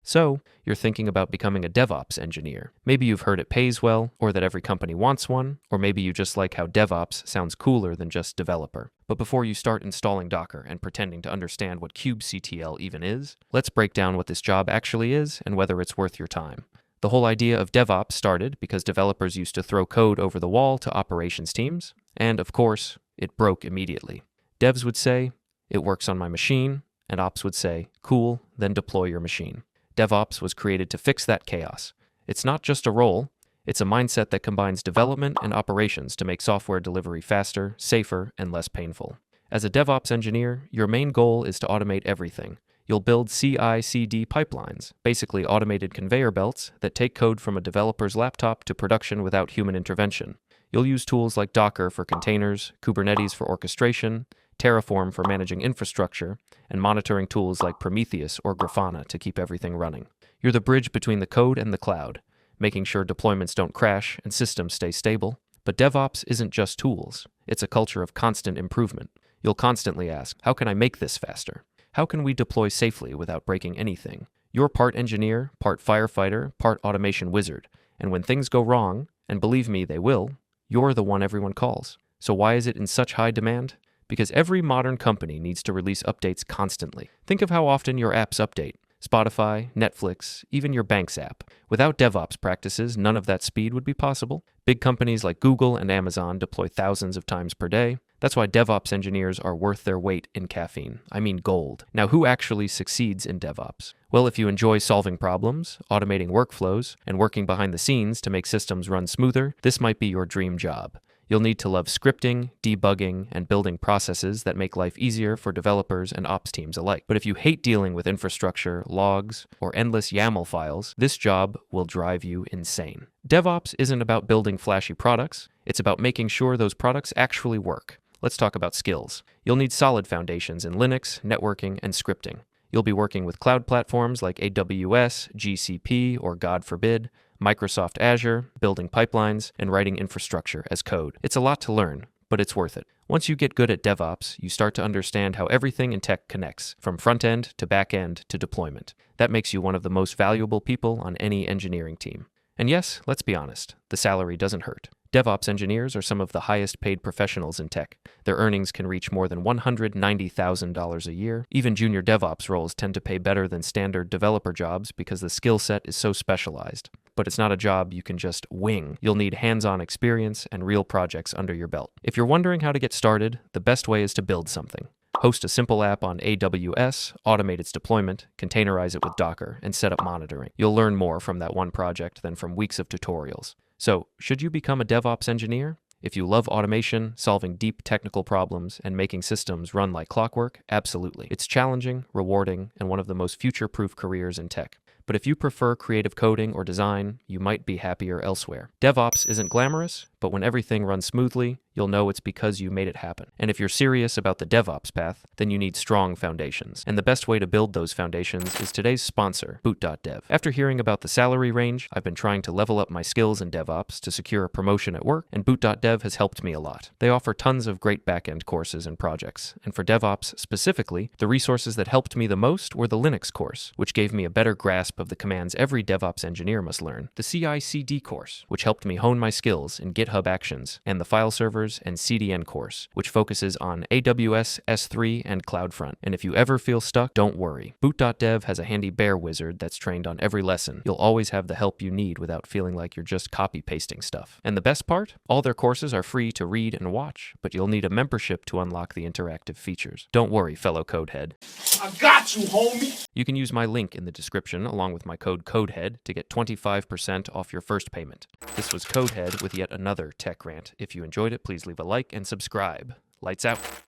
So, you're thinking about becoming a DevOps engineer. Maybe you've heard it pays well, or that every company wants one, or maybe you just like how DevOps sounds cooler than just developer. But before you start installing Docker and pretending to understand what kubectl even is, let's break down what this job actually is and whether it's worth your time. The whole idea of DevOps started because developers used to throw code over the wall to operations teams, and of course, it broke immediately. Devs would say, "It works on my machine," and ops would say, "Cool, then deploy your machine." DevOps was created to fix that chaos. It's not just a role, it's a mindset that combines development and operations to make software delivery faster, safer, and less painful. As a DevOps engineer, your main goal is to automate everything. You'll build CI/CD pipelines, basically automated conveyor belts that take code from a developer's laptop to production without human intervention. You'll use tools like Docker for containers, Kubernetes for orchestration, Terraform for managing infrastructure, and monitoring tools like Prometheus or Grafana to keep everything running. You're the bridge between the code and the cloud, making sure deployments don't crash and systems stay stable. But DevOps isn't just tools. It's a culture of constant improvement. You'll constantly ask, how can I make this faster? How can we deploy safely without breaking anything? You're part engineer, part firefighter, part automation wizard. And when things go wrong, and believe me, they will, you're the one everyone calls. So why is it in such high demand? Because every modern company needs to release updates constantly. Think of how often your apps update. Spotify, Netflix, even your bank's app. Without DevOps practices, none of that speed would be possible. Big companies like Google and Amazon deploy thousands of times per day. That's why DevOps engineers are worth their weight in caffeine. I mean gold. Now, who actually succeeds in DevOps? Well, if you enjoy solving problems, automating workflows, and working behind the scenes to make systems run smoother, this might be your dream job. You'll need to love scripting, debugging, and building processes that make life easier for developers and ops teams alike. But if you hate dealing with infrastructure, logs, or endless YAML files, this job will drive you insane. DevOps isn't about building flashy products. It's about making sure those products actually work. Let's talk about skills. You'll need solid foundations in Linux, networking, and scripting. You'll be working with cloud platforms like AWS, GCP, or God forbid, Microsoft Azure, building pipelines, and writing infrastructure as code. It's a lot to learn, but it's worth it. Once you get good at DevOps, you start to understand how everything in tech connects, from front end to back end to deployment. That makes you one of the most valuable people on any engineering team. And yes, let's be honest, the salary doesn't hurt. DevOps engineers are some of the highest paid professionals in tech. Their earnings can reach more than $190,000 a year. Even junior DevOps roles tend to pay better than standard developer jobs because the skill set is so specialized. But it's not a job you can just wing. You'll need hands-on experience and real projects under your belt. If you're wondering how to get started, the best way is to build something. Host a simple app on AWS, automate its deployment, containerize it with Docker, and set up monitoring. You'll learn more from that one project than from weeks of tutorials. So, should you become a DevOps engineer? If you love automation, solving deep technical problems, and making systems run like clockwork, absolutely. It's challenging, rewarding, and one of the most future-proof careers in tech. But if you prefer creative coding or design, you might be happier elsewhere. DevOps isn't glamorous, but when everything runs smoothly, you'll know it's because you made it happen. And if you're serious about the DevOps path, then you need strong foundations. And the best way to build those foundations is today's sponsor, Boot.dev. After hearing about the salary range, I've been trying to level up my skills in DevOps to secure a promotion at work, and Boot.dev has helped me a lot. They offer tons of great backend courses and projects, and for DevOps specifically, the resources that helped me the most were the Linux course, which gave me a better grasp of the commands every DevOps engineer must learn, the CI/CD course, which helped me hone my skills in GitHub Actions, and the file servers and CDN course, which focuses on AWS, S3, and CloudFront. And if you ever feel stuck, don't worry. Boot.dev has a handy bear wizard that's trained on every lesson. You'll always have the help you need without feeling like you're just copy-pasting stuff. And the best part? All their courses are free to read and watch, but you'll need a membership to unlock the interactive features. Don't worry, fellow codehead. I got you, homie! You can use my link in the description along with my code CODEHEAD to get 25% off your first payment. This was CODEHEAD with yet another tech rant. If you enjoyed it, please leave a like and subscribe. Lights out.